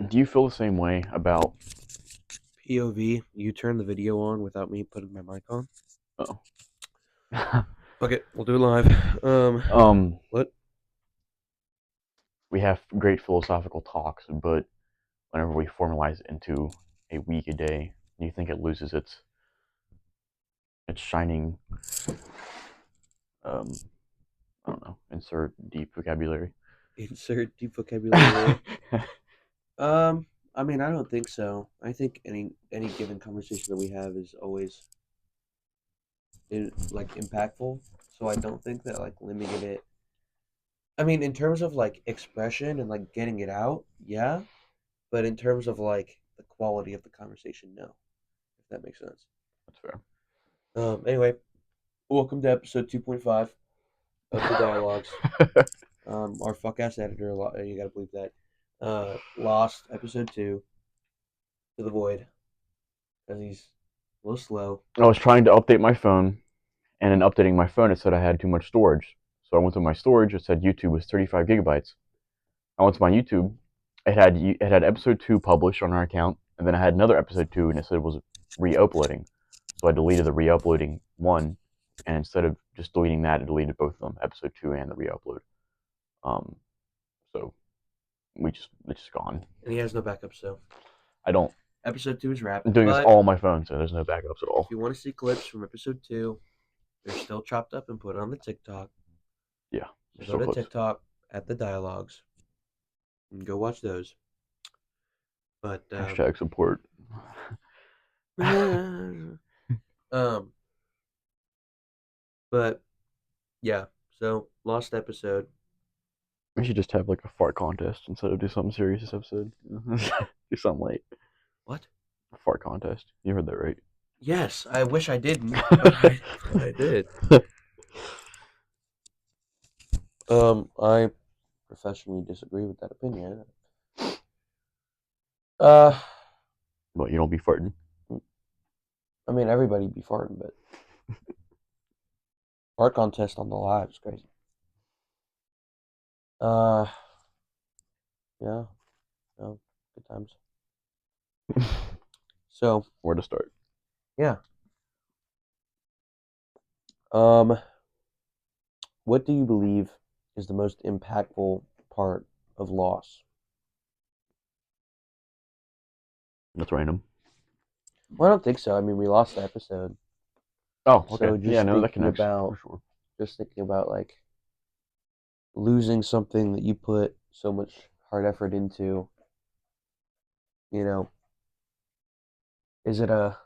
Do you feel the same way about? POV, you turn the video on without me putting my mic on. Oh, Fuck it, we'll do it live. um, What? we have great philosophical talks, but whenever we formalize it into a week a day, do you think it loses its shining? Um, I don't know. Insert deep vocabulary. Insert deep vocabulary there. Um, I mean, I don't think so. I think any given conversation that we have is always impactful. So I don't think that like limiting it. I mean, in terms of like expression and like getting it out, yeah. But in terms of like the quality of the conversation, no. If that makes sense. That's fair. Anyway, welcome to episode 2.5 of the dialogues. Our fuck ass editor, you gotta believe that, lost episode 2 to the void because he's a little slow. I was trying to update my phone, and in updating my phone, it said I had too much storage. So I went to my storage. It said YouTube was 35 gigabytes. I went to my YouTube. It had episode 2 published on our account, and then I had another episode 2, and it said it was re-uploading. So I deleted the re-uploading one, and instead of just deleting that, it deleted both of them, episode 2 and the re-upload. Um, so it's just gone. And he has no backup, so I don't. episode 2 is wrapped. I'm doing this But all on my phone, so there's no backups at if all. you want to see clips from episode 2, they're still chopped up and put on the TikTok. Yeah, So go so to close. TikTok at the dialogues and go watch those. But Hashtag support. um, but yeah. So lost episode. We should just have like a fart contest instead of do something serious this episode. Do something late. What? A fart contest. You heard that right? Yes, I wish I didn't, but I did. I professionally disagree with that opinion. Uh, But you don't be farting. I mean, everybody be farting, but fart contest on the live is crazy. Uh, yeah, no, good times. So, Where to start? yeah. Um, what do you believe is the most impactful part of loss? That's random. Well, I don't think so. I mean, we lost the episode, Oh, okay. so Yeah, no, that connects for sure. just thinking about like losing something that you put so much hard effort into. You know, is it a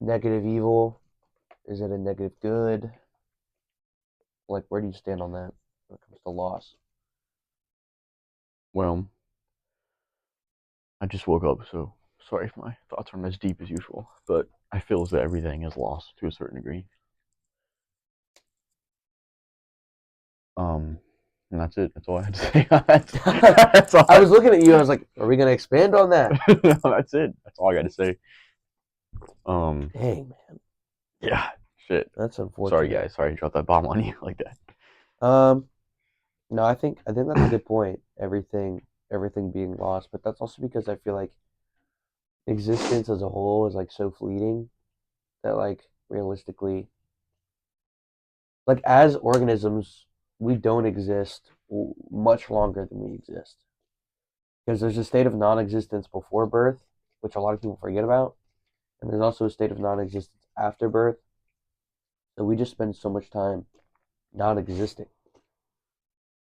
negative evil? Is it a negative good? Like, where do you stand on that when it comes to loss? Well, I just woke up, so sorry if my thoughts aren't as deep as usual. But I feel as though everything is lost to a certain degree. Um, and that's it. That's all I had to say. That's all. I was looking at you. I was like, "Are we gonna expand on that?" No, that's it. That's all I got to say. Um, Dang, man, yeah, shit. that's Sorry, unfortunate. guys. Sorry to drop that bomb on you like that. Um, no, I think that's a good point. Everything being lost, but that's also because I feel like existence as a whole is like so fleeting that like realistically, like as organisms, we don't exist much longer than we exist because there's a state of non-existence before birth, which a lot of people forget about, and there's also a state of non-existence after birth. So we just spend so much time not existing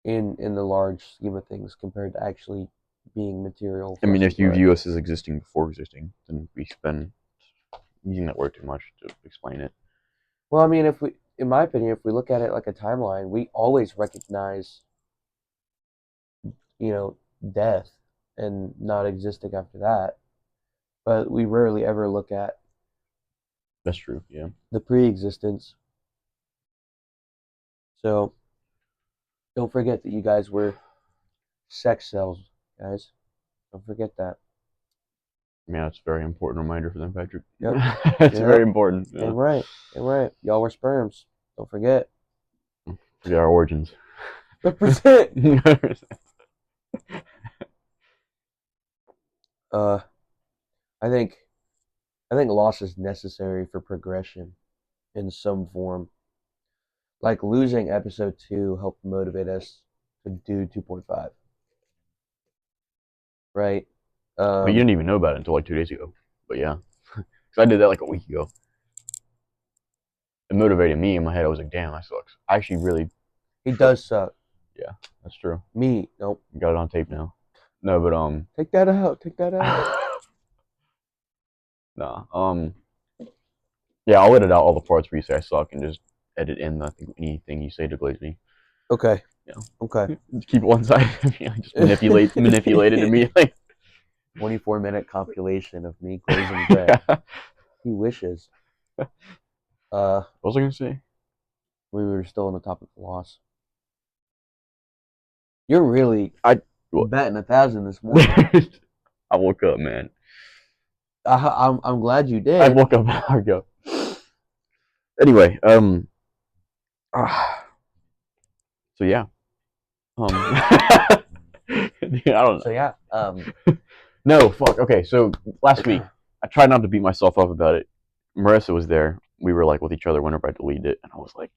in the large scheme of things compared to actually being material I for mean, us to if you grow. view us as existing before existing, then we spend using that word too much to explain it. Well, I mean, if we, in my opinion, if we look at it like a timeline, we always recognize, you know, death and not existing after that, but we rarely ever look at That's true. Yeah. the pre-existence. So don't forget that you guys were sex cells, guys. Don't forget that. Yeah, it's a very important reminder for them, Patrick. Yep. It's very Yep. important. Damn Yeah. right. Damn right. Y'all were sperms. Don't forget. Forget our origins. Represent. Uh, I think I think loss is necessary for progression in some form. Like losing episode 2 helped motivate us to do 2.5, right? But you Um, didn't even know about it until like 2 days ago. But yeah, because I did that like a week ago. It motivated me in my head. I was like, damn, that sucks. I actually really, he does suck. yeah, that's true. Me, nope. Got it on tape now. No, but Take that out. Take that out. nah, yeah, I'll edit out all the parts where you say I suck and just edit in anything you say to glaze me. Okay. Yeah, Okay. just keep it one side. Just manipulate it to me. Like, 24-minute compilation of me glazing Brett. He wishes. Uh, what was I gonna say? we were still on the topic of loss. You're really I what? batting 1,000 this morning. I woke up, man. I'm glad you I did. woke up an hour ago. Anyway, ah, so yeah, I don't So yeah. know. No, fuck. Okay, so last week I tried not to beat myself up about it. Marissa was there. We were like with each other whenever I deleted it, and I was like,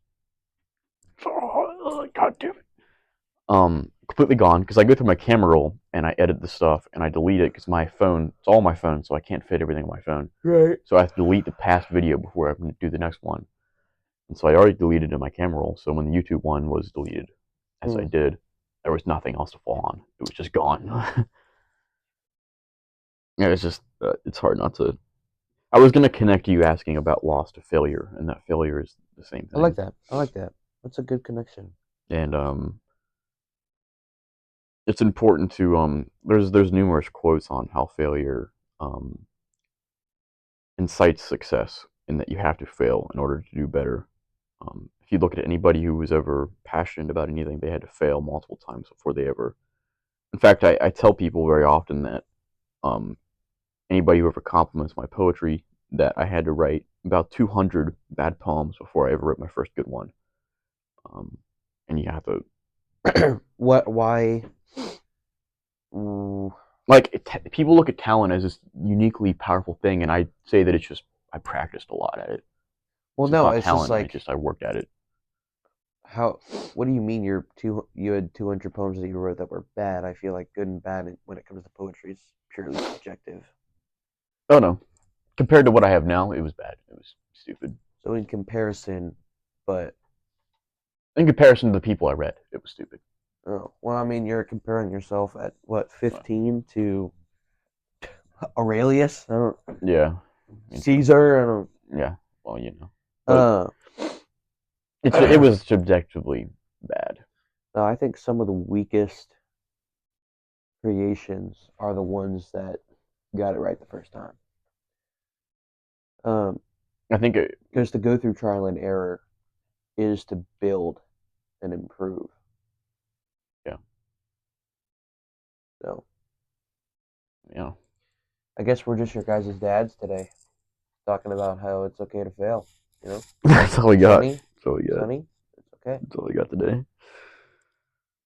oh, God damn it. Completely gone because I go through my camera roll and I edit the stuff and I delete it because my phone, it's all my phone, so I can't fit everything on my phone. Right. So I have to delete the past video before I can do the next one. And so I already deleted in my camera roll. So when the YouTube one was deleted, as I Mm. did, there was nothing else to fall on. It was just gone. Yeah, it's just it's hard not to. I was gonna connect you asking about loss to failure, and that failure is the same I like thing. that. I like that. That's a good connection. And it's important to there's numerous quotes on how failure incites success, and that you have to fail in order to do better. If you look at anybody who was ever passionate about anything, they had to fail multiple times before they ever. In fact, I tell people very often that um, anybody who ever compliments my poetry, that I had to write about 200 bad poems before I ever wrote my first good one. Um, and you have to What? Why? Mm, like people look at talent as this uniquely powerful thing, and I say that it's just I practiced a lot at it. well, So it's no. not It's just talent. I like just I worked at it. how. What do you mean? You had 200 poems that you wrote that were bad. I feel like good and bad when it comes to poetry is purely subjective. Oh no, compared to what I have now, it was bad. It was stupid. So in comparison, but In comparison to the people I read, it was stupid. oh, well, I mean, you're comparing yourself at what 15 to Aurelius. I don't Yeah, I mean, true. Caesar. I don't. Yeah, well, but Uh, it was subjectively bad. no, I think some of the weakest creations are the ones that got it right the first time. Um, I think because to go through trial and error is to build and improve. yeah, So yeah. I guess we're just your guys' dads today, talking about how it's okay to fail. You know, That's all we got. Sunny, That's all we got. Sunny, it's okay. That's all we got today.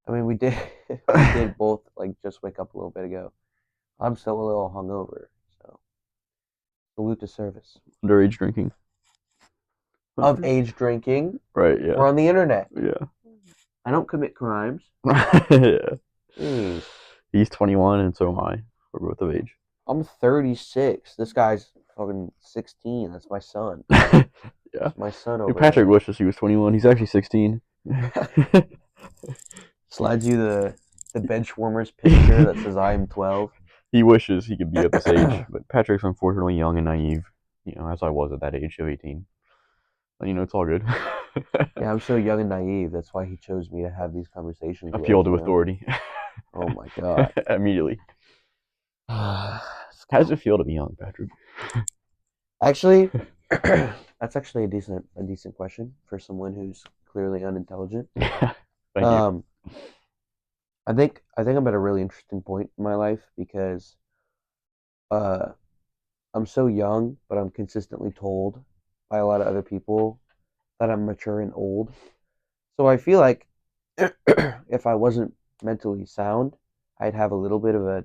I mean, we did we did both like just wake up a little bit ago. I'm still a little hungover, so salute to service. Underage drinking. Of age drinking, Right. we're Yeah. on the internet. Yeah. I don't commit crimes. Yeah. Jeez. He's 21 and so am I. We're both of age. I'm 36. This guy's fucking 16. That's my son. Yeah. That's my son Hey, over Patrick there. wishes he was 21. He's actually 16. Slides you the bench warmers picture that says I am 12. He wishes he could be at this age, but Patrick's unfortunately young and naive, as I was at that age of 18. But, it's all good. Yeah, I'm so young and naive. That's why he chose me to have these conversations with. Appeal to authority. Oh my god. Immediately. It's How does it feel to be young, Patrick? actually, that's actually a decent question for someone who's clearly unintelligent. Thank you. Um, I think I'm at a really interesting point in my life because uh, I'm so young, but I'm consistently told by a lot of other people that I'm mature and old. So I feel like if I wasn't mentally sound, I'd have a little bit of a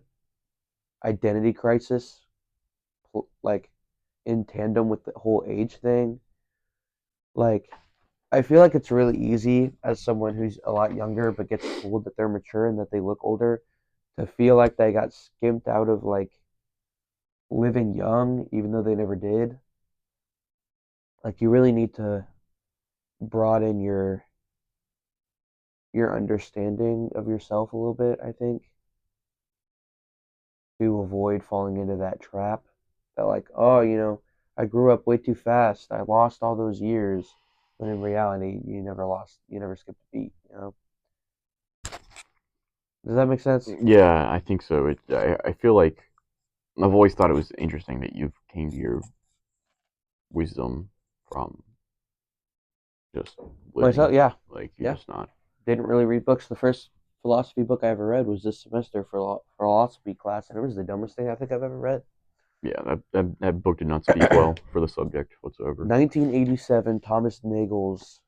identity crisis, like in tandem with the whole age thing. Like, I feel like it's really easy as someone who's a lot younger but gets told that they're mature and that they look older to feel like they got skimped out of like living young, even though they never did. Like, you really need to broaden your understanding of yourself a little bit, I think, to avoid falling into that trap that like, oh, I grew up way too fast. I lost all those years. When in reality, you never skipped a beat. Does that make sense? Yeah, I think so. I feel like I've always thought it was interesting that you've came to your wisdom from just Myself, living. yeah. Like you're Yeah. just not. Didn't really read books. The first philosophy book I ever read was this semester for philosophy class, and it was the dumbest thing I think I've ever read. Yeah, that book did not speak well for the subject whatsoever. 1987, Thomas Nagel's.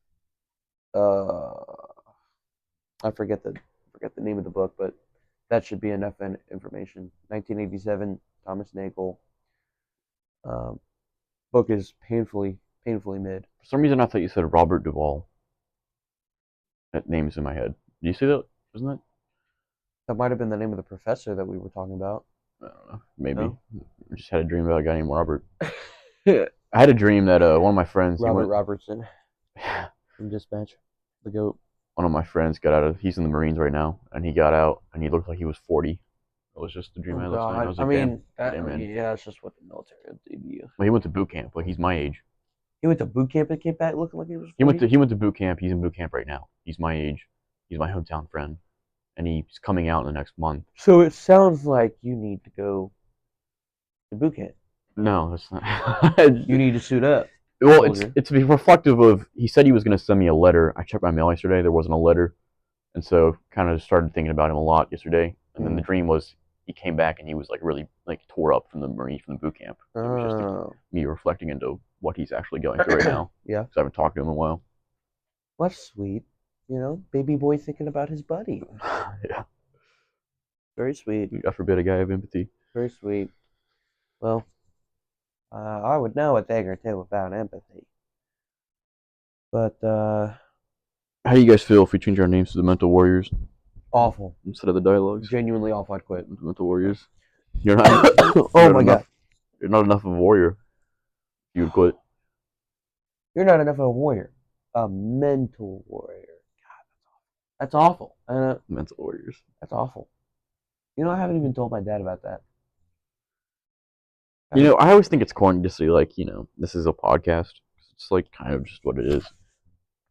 Uh, I forget the name of the book, but that should be enough information. 1987, Thomas Nagel. Um, Book is painfully mid. For some reason, I thought you said Robert Duvall. That name's in my head. Do you see that? Isn't that? That might have been the name of the professor that we were talking about. I don't know. Maybe. No. I just had a dream about a guy named Robert. I had a dream that one of my friends, he Robert went. Robertson from Dispatch, the goat. One of my friends got out of. He's in the Marines right now, and he got out, and he looked like he was 40. It was just the dream Oh I had last night. And I God! was I like, damn, mean, that, damn man. yeah, it's just what the military will do to you. Well, he went to boot camp. Like he's my age. He went to boot camp and came back looking like he was He went 40. to he went to boot camp. He's in boot camp right now. He's my age. He's my hometown friend, and he's coming out in the next month. So it sounds like you need to go to boot camp. No, that's not. You need to suit up, Well, soldier. it's reflective of. He said he was going to send me a letter. I checked my mail yesterday. There wasn't a letter, and so kind of started thinking about him a lot yesterday. And then the Mm. dream was he came back and he was like really like tore up from the Marine from the boot camp. It was just Oh, me reflecting into what he's actually going through right now yeah. because I haven't talked to him in a while. Well, that's sweet. Baby boy thinking about his buddy. Yeah, Very sweet. God forbid a guy have empathy. Very sweet. Well, I would know a thing or two about empathy. But, How do you guys feel if we change our names to the Mental Warriors awful. instead of the Dialogues? Genuinely awful. I'd quit. The Mental Warriors. You're not. Oh You're not my God. enough. You're not enough of a warrior. You would quit. You're not enough of a warrior. A mental warrior. That's awful. Mental Warriors. That's awful. I haven't even told my dad about that. I always think it's corny to say like, this is a podcast. It's like kind of just what it is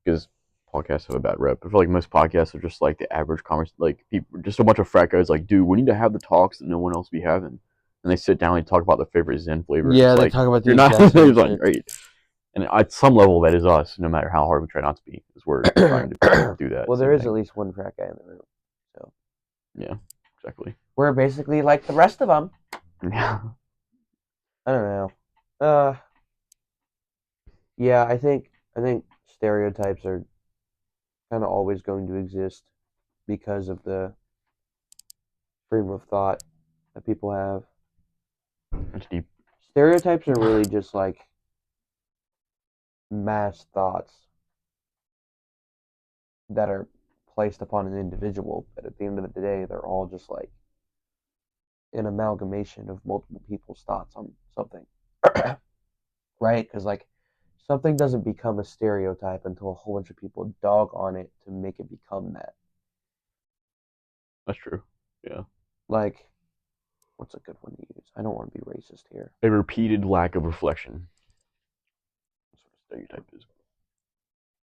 because podcasts have a bad rep. I feel like most podcasts are just like the average conversation, like people, just a bunch of frat guys like, dude, we need to have the talks that no one else be having, and they sit down and talk about their favorite Zen flavor. And Yeah, it's they like talk about the you're not. exact same It's like shit. great, and at some level that is us. No matter how hard we try not to be, because we're trying to do that. Well, same there is thing. at least one frat guy in the room. So Yeah, exactly. we're basically like the rest of them. Yeah, I don't know. Yeah, I think stereotypes are kind of always going to exist because of the stream of thought that people have. that's deep. Stereotypes are really just like mass thoughts that are placed upon an individual, but at the end of the day, they're all just like an amalgamation of multiple people's thoughts on something. Right? Because like something doesn't become a stereotype until a whole bunch of people dog on it to make it become that. That's true. Yeah, Like, what's a good one to use? I don't want to be racist here. a repeated lack of reflection. That's what a stereotype is.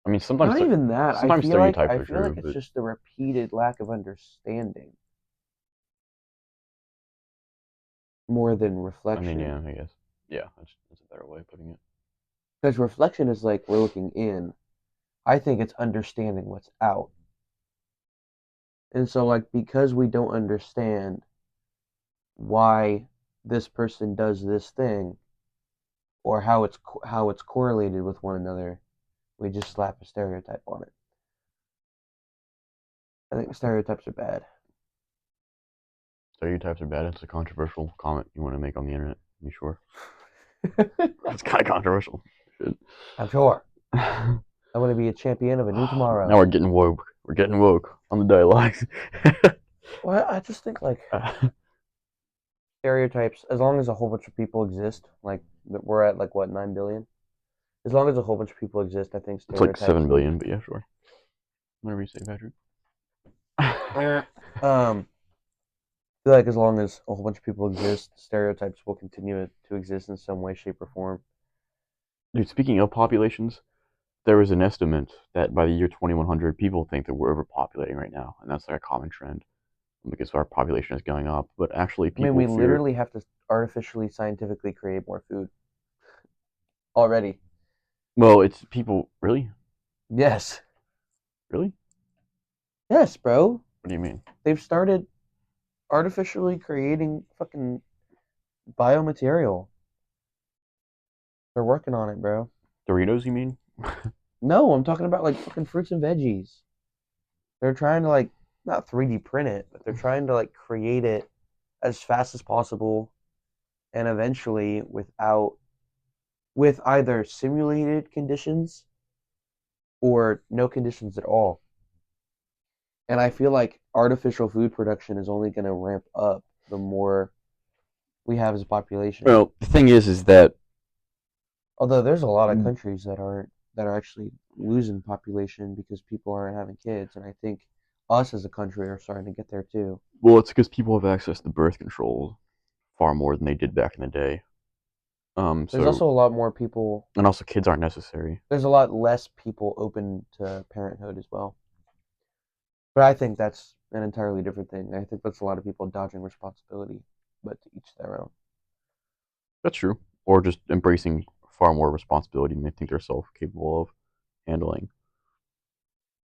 I mean, Not even that. I sometimes feel like stereotypes I are feel like true, it's but just the repeated lack of understanding more than I mean, reflection. yeah, I guess. Yeah, that's a better way of putting it. Because reflection is like we're looking in. I think it's understanding what's out. And so like because we don't understand why this person does this thing or how it's correlated with one another, we just slap a stereotype on it. I think stereotypes are bad. Stereotypes are bad. It's a controversial comment you want to make on the internet. You sure? It's kind of controversial. Shit. I'm sure. Now I want to be a champion of a new tomorrow. we're getting woke. We're getting woke on the dialogues. Well, I just think like stereotypes, as long as a whole bunch of people exist, like we're at like what 9 billion. As long as a whole bunch of people exist, I think It's like stereotypes. 7 billion, but yeah, sure. Whatever you say, Patrick. Um, I feel like as long as a whole bunch of people exist, stereotypes will continue to exist in some way, shape, or form. Dude, speaking of populations, there was an estimate that by the year 2100, people think that we're overpopulating right now, and that's like a common trend because our population is going up. But actually, I mean, people we fear. literally have to artificially, scientifically create more food already. Well, it's people. Really? Yes, Really? yes, bro. What do you mean? They've started artificially creating fucking biomaterial. They're working on it, bro. Doritos, you mean? No, I'm talking about like fucking fruits and veggies. They're trying to like not 3D print it, but they're trying to like create it as fast as possible and eventually with either simulated conditions or no conditions at all. And I feel like artificial food production is only going to ramp up the more we have as a population. Well, the thing is that Although there's a lot of countries that are actually losing population because people aren't having kids, and I think us as a country are starting to get there too. well, it's because people have access to birth control far more than they did back in the day. There's So also a lot more people. and also kids aren't necessary. There's a lot less people open to parenthood as well. But I think that's an entirely different thing. I think that's a lot of people dodging responsibility, but to each their own. That's true. Or just embracing far more responsibility than they think they're self capable of handling.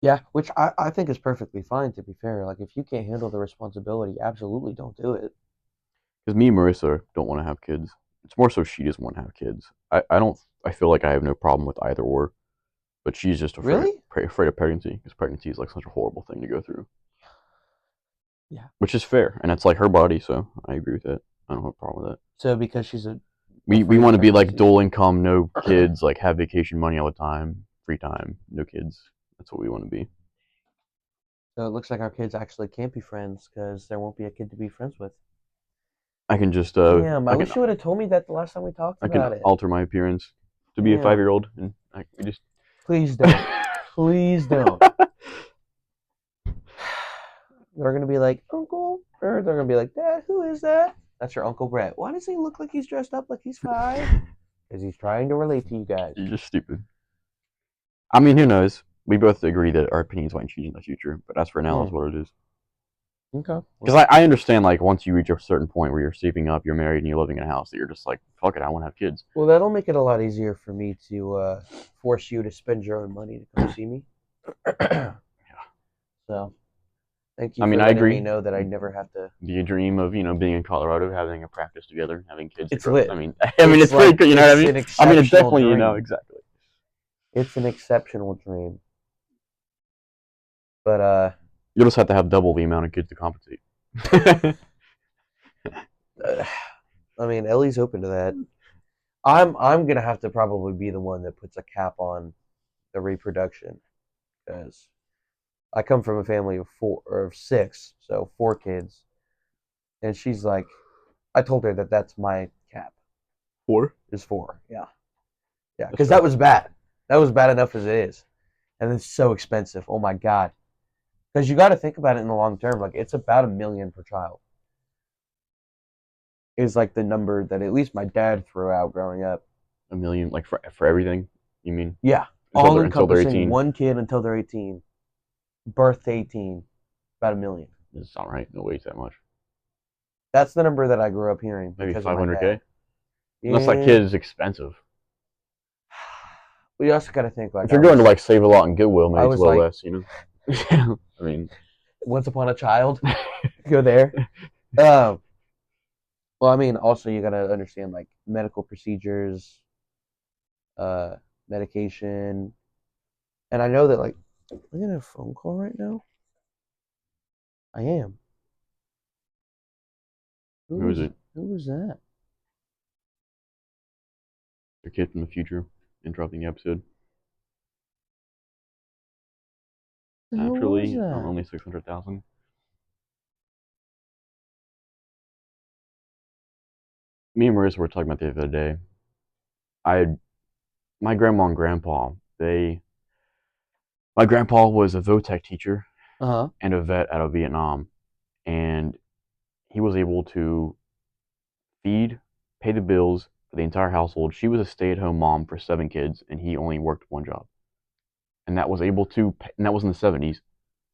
Yeah, which I think is perfectly fine, to be fair. Like, if you can't handle the responsibility, absolutely don't do it. Because me and Marissa don't want to have kids. It's more so she doesn't want to have kids. I don't. I feel like I have no problem with either or, but she's just Really? afraid of pregnancy because pregnancy is like such a horrible thing to go through, Yeah. which is fair, and it's like her body, so I agree with that. I don't have a problem with that. So because she's We afraid want of to be like pregnancy. dual income, no kids, like have vacation money all the time, free time, no kids. That's what we want to be. So it looks like our kids actually can't be friends because there won't be a kid to be friends with. I can just Damn, I wish you would have told me that the last time we talked I can about it. alter my appearance to be a Damn. 5 year old, and we just. Please don't. Please don't. They're gonna be like, Uncle, or they're gonna be like, Dad, who is that? That's your Uncle Brett. Why does he look like he's dressed up like he's 5? Because he's trying to relate to you guys. You're just stupid. I mean, who knows? We both agree that our opinions might change in the future, but as for now, Hmm. is what it is. Okay. Because I understand, like, once you reach a certain point where you're saving up, you're married, and you're living in a house, that you're just like, fuck it, I want to have kids. Well, that'll make it a lot easier for me to force you to spend your own money to come see me. So, thank you I for mean, I letting me agree. know that I never have to. The dream of being in Colorado, having a practice together, having kids to It's grow. I lit. mean, It's it's pretty like good. You know what I it's mean? an I mean, it's exceptional definitely dream. exactly. It's an exceptional dream. But You'll just have to have double the amount of kids to compensate. I mean, Ellie's open to that. I'm gonna have to probably be the one that puts a cap on the reproduction because I come from a family of 6, so 4 kids, and she's like, I told her that that's my cap 4. is 4. Yeah, yeah, That's because fair. that was bad. That was bad enough as it is, and it's so expensive. Oh my god. Because you got to think about it in the long term. Like it's about $1 million per child. Is like the number that at least my dad threw out growing up. A million, like for everything. You mean Yeah, until all they're encompassing 18? one kid until they're 18, birth to 18, about $1 million. It's not right. No way, that much. That's the number that I grew up hearing Maybe because of my 500K. dad. Unless that Yeah, kid is expensive. we also got to think like If you're going to like save a lot in Goodwill, I maybe it's a was little like, less. I mean, once upon a child, go there. Um, well, I mean, also you got to understand like medical procedures, uh, medication, and I know that like I'm getting a phone call right now. I am. Who is it? Who was that? The kid from the future interrupting the episode. Who was Naturally, that? only 600,000. Me and Marissa were talking about the other day. I, my grandma and grandpa, my grandpa was a VOTEC teacher Uh-huh. and a vet out of Vietnam, and he was able to feed, pay the bills for the entire household. She was a stay-at-home mom for 7 kids, and he only worked one job, and that was in the 70s.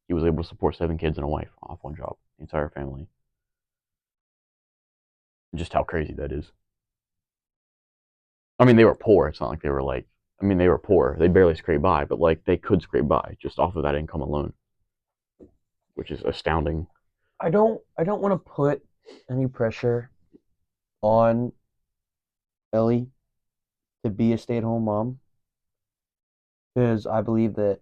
He was able to support 7 kids and a wife off one job, the entire family. Just how crazy that is. I mean, they were poor. It's not like they were like. I mean, they were poor. They barely scraped by, but like they could scrape by just off of that income alone, which is astounding. I don't want to put any pressure on Ellie to be a stay-at-home mom because I believe that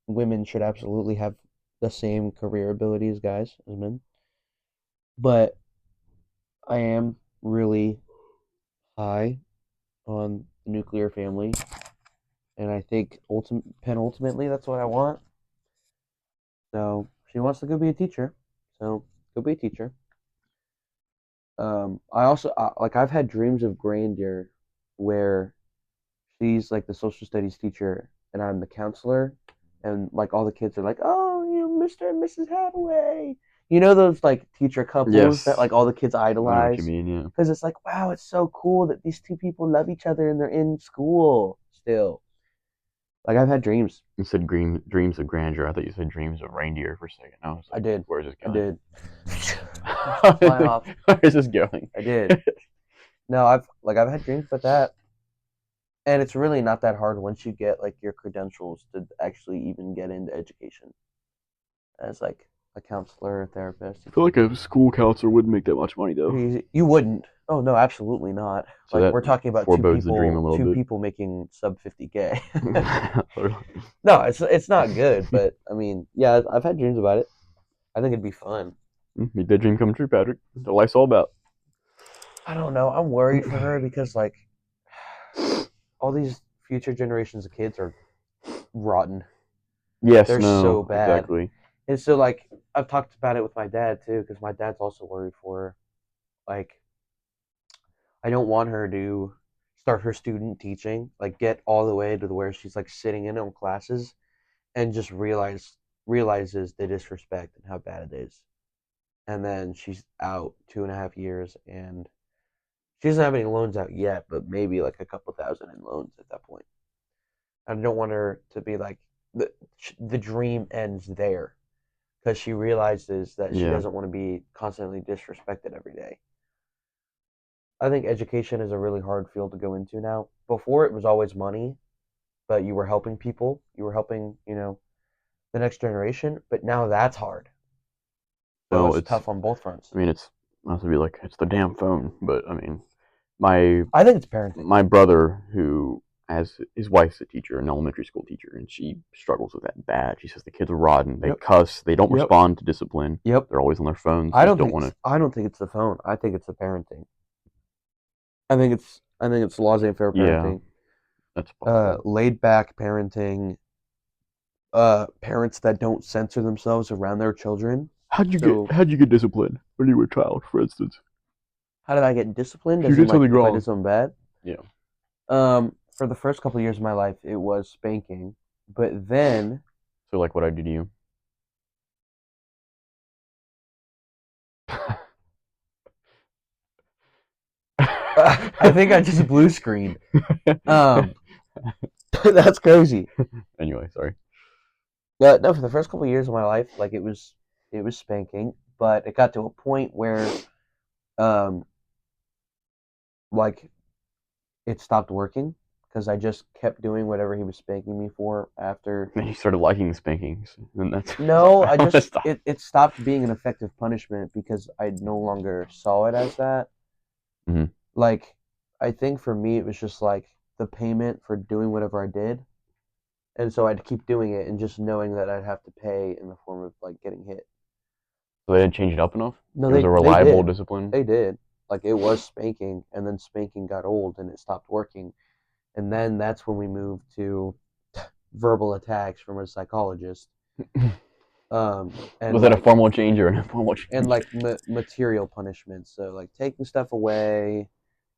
women should absolutely have the same career ability as guys, as men. But I am really high on the nuclear family, and I think penultimately that's what I want. So she wants to go be a teacher. So go be a teacher. I also like I've had dreams of grandeur where she's like the social studies teacher and I'm the counselor, and like all the kids are like, oh, Mr. and Mrs. Hathaway. You know those like teacher couples that Yes, like all the kids I know what you idolize mean. Yeah, because it's like, wow, it's so cool that these two people love each other and they're in school still. Like I've had dreams. you said dreams of grandeur. I thought you said dreams of reindeer for a second. I was I like, did. where's this I going? did. Fly off. Where's this going? I did. No, I've had dreams about that. And it's really not that hard once you get like your credentials to actually even get into education as like a counselor, a therapist. I feel like a school counselor wouldn't make that much money though. You wouldn't. Oh no, absolutely not. So Like that we're talking about forebodes the dream a little two bit. people making sub 50K. No, it's not good, but I mean, yeah, I've had dreams about it. I think it'd be fun. Make that dream come true, Patrick. That's what life's all about. I don't know. I'm worried for her because like all these future generations of kids are rotten. Yes, They're so no, bad. exactly. And so like I've talked about it with my dad too because my dad's also worried for her. Like I don't want her to start her student teaching, like get all the way to where she's like sitting in on classes and just realizes the disrespect and how bad it is. And then she's out 2.5 years and she doesn't have any loans out yet, but maybe like a couple thousand in loans at that point. I don't want her to be like the dream ends there because she realizes that she Yeah. doesn't want to be constantly disrespected every day. I think education is a really hard field to go into now. Before it was always money, but you were helping people, you were helping, the next generation, but now that's hard. So Well, it's it's. tough on both fronts. I mean, it's. I have to be like it's the damn phone, but I mean, my I think it's parenting. my brother who has his wife's a teacher, an elementary school teacher, and she struggles with that bad. She says the kids are rotten. They Yep. cuss. They don't Yep. respond to discipline. Yep. They're always on their phones. They don't want to. I don't think it's the phone. I think it's the parenting. I think it's laissez-faire Yeah, parenting. that's possible. Laid back parenting. Parents that don't censor themselves around their children. So How'd you get disciplined when you were a child, for instance? how did I get disciplined? If you As in did like something if I did wrong. something bad? Yeah. For the first couple of years of my life, it was spanking, but then So like what I do to you. I think I just blue screened. Um, that's crazy. Anyway, sorry. But no, for the first couple of years of my life, like it was spanking, but it got to a point where, um, like it stopped working because I just kept doing whatever he was spanking me for after. Then you started liking the spankings, and that's No, I want to stop. it stopped being an effective punishment because I no longer saw it as that. Hmm. Like I think for me it was just like the payment for doing whatever I did. And so I'd keep doing it and just knowing that I'd have to pay in the form of like getting hit. So they didn't change it up enough. No, It was a they reliable did. discipline. They did. Like it was spanking, and then spanking got old and it stopped working. And then that's when we moved to verbal attacks from a psychologist. And Was that a like formal change or an informal and change? like material punishments. So like taking stuff away,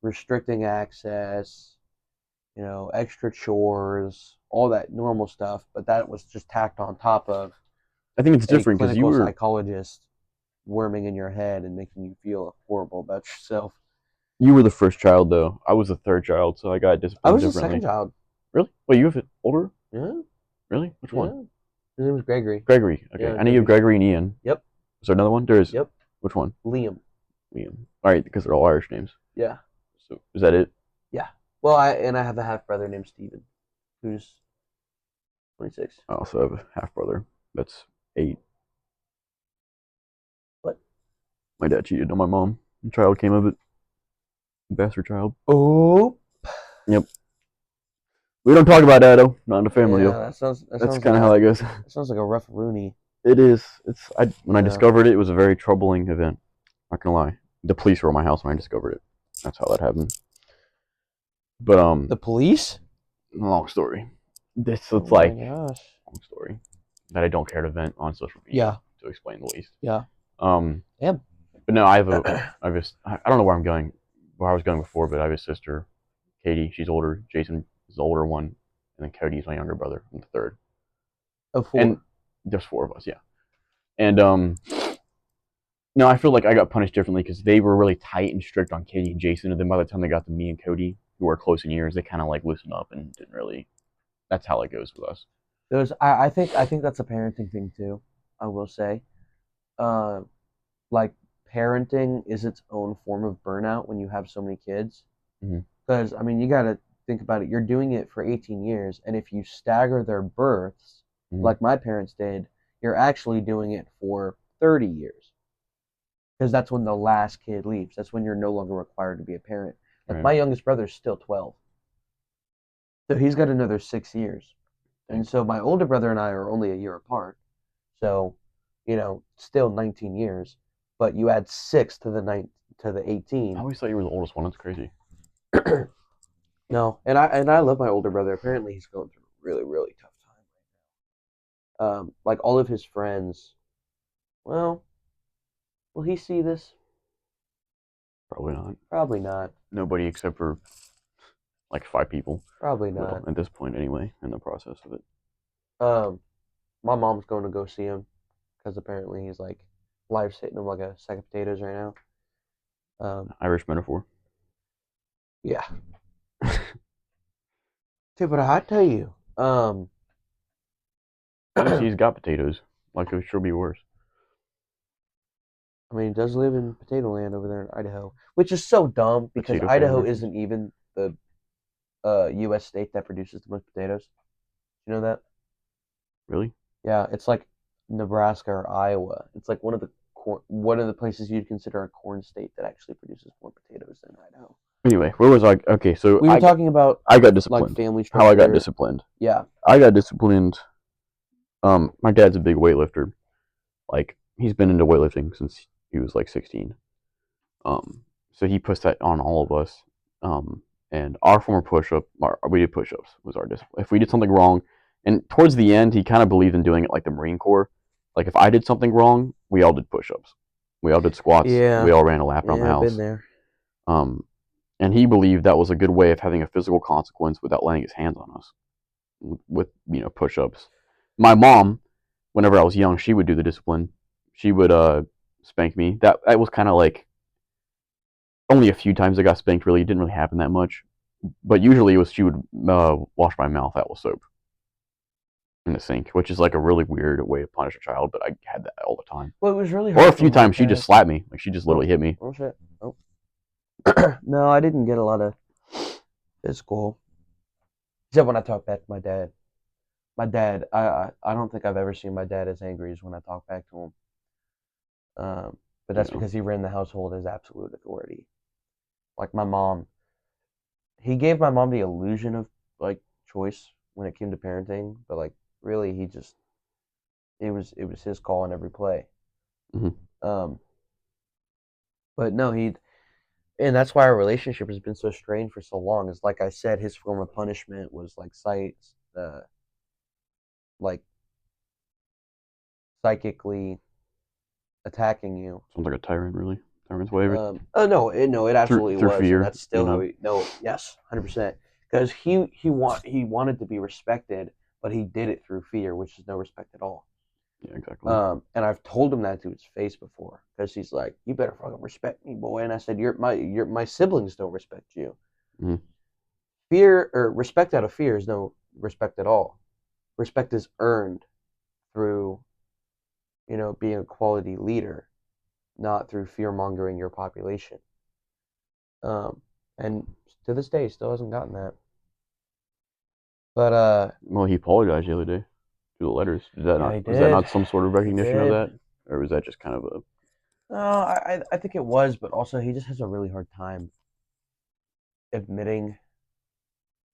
restricting access, extra chores, all that normal stuff. But that was just tacked on top of I think it's a different because clinical psychologist worming in your head and making you feel horrible about yourself. you were the first child though. I was the third child, so I got I disciplined was the second differently. child. Really? Wait, you have it older? Yeah, Really? Which one? yeah. His name was Gregory. Gregory. Okay, Yeah, I know you have Gregory's. Gregory and Ian. Yep, Is there another one? There is. yep. Which one? Liam. Liam. All right, because they're all Irish names. Yeah, So is that it? yeah. Well, I have a half brother named Steven, who's 26. I also have a half brother. That's 8. What? My dad cheated on my mom. A child came of it. Bastard child. Oh, Yep. We don't talk about that though. Not in the family yeah. though. That That's sounds like kind of how that goes. a rough Rooney. It is. It's. I when I Yeah. discovered it, it was a very troubling event. Not gonna lie. The police were at my house when I discovered it. That's how that happened. But The police? long story. This Oh it's my like gosh. long story that I don't care to vent on social media Yeah. to explain the least. Yeah. Um, Damn. but no, I don't know where I'm going, where I was going before, but I have a sister, Katie. She's older. Jason is the older one, and then Cody's my younger brother. I'm the third, Oh, and four. there's 4 of us, yeah. And no, I feel like I got punished differently because they were really tight and strict on Katie and Jason, and then by the time they got to me and Cody, who were close in years, they kind of like loosened up and didn't really. That's how it goes with us. I think that's a parenting thing too. I will say, uh, like parenting is its own form of burnout when you have so many kids. Mm-hmm. Because I mean, you got to think about it. You're doing it for 18 years, and if you stagger their births, Mm-hmm. like my parents did, you're actually doing it for 30 years. Because that's when the last kid leaves. That's when you're no longer required to be a parent. Like Right. my youngest brother's still 12, so he's got another 6 years. Dang. And so my older brother and I are only a year apart. So, still 19 years, but you add 6 to the I 18. always thought you were the oldest one. That's crazy. No, and I love my older brother. Apparently, he's going through a really really tough time. Like all of his friends. Well, will he see this? Probably not. Probably not. Nobody except for like 5 people Probably will not. at this point anyway in the process of it. Um, my mom's going to go see him because apparently he's like life hitting him like a sack of potatoes right now. Irish metaphor. Yeah. Dude, but I tell you, At least I he's got potatoes. Like it should be worse. mean, he does live in potato land over there in Idaho, which is so dumb because Potato Idaho sandwiches. isn't even the U.S. state that produces the most potatoes. You know that? Really? Yeah, it's like Nebraska or Iowa. It's like one of the places you'd consider a corn state that actually produces more potatoes than Idaho. Anyway, where was I? Okay, so We were talking about I got like disciplined. family How I got structure. disciplined. Yeah. I got disciplined. My dad's a big weightlifter. Like he's been into weightlifting since he was like 16. So he puts that on all of us. And our form of push-up, we did push-ups was our discipline. If we did something wrong, and towards the end, he kind of believed in doing it like the Marine Corps. Like if I did something wrong, we all did push-ups, we all did squats, we Yeah. all ran a lap around the Yeah, I've been house. there. Um, and he believed that was a good way of having a physical consequence without laying his hands on us with push-ups. My mom, whenever I was young, she would do the discipline. She would spank me. That was kind of like only a few times I got spanked. Really, it didn't really happen that much. But usually it was she would wash my mouth out with soap in the sink, which is like a really weird way to punish a child. But I had that all the time. Well, it was really Or hard a for few my times she just parents. slapped me, like she just Oh, literally hit me. oh shit. Oh. No, I didn't get a lot of physical. Except when I talk back to my dad. My dad, I don't think I've ever seen my dad as angry as when I talk back to him. But You that's know, because he ran the household as absolute authority. Like my mom, he gave my mom the illusion of like choice when it came to parenting, but like really, it was his call on every play. mm-hmm. Um, but no, and that's why our relationship has been so strained for so long. Is like I said, his form of punishment was like like psychically attacking you. Sounds like a tyrant, really. Tyrant's way of it. Oh no, it Through absolutely through was, and fear, that's still how he. No, yes, 100%. Because he wanted to be respected, but he did it through fear, which is no respect at all. Yeah, exactly. And I've told him that to his face before, because he's like, "You better fucking respect me, boy." And I said, my siblings don't respect you. Mm-hmm. Fear or respect out of fear is no respect at all. Respect is earned through being a quality leader, not through fear mongering your population. Um, and to this day, still hasn't gotten that. But Well, he apologized the other day through the letters. Is that yeah, not he was that did. not some sort of He recognition of did. that, or was that just kind of a No, I think it was, but also he just has a really hard time admitting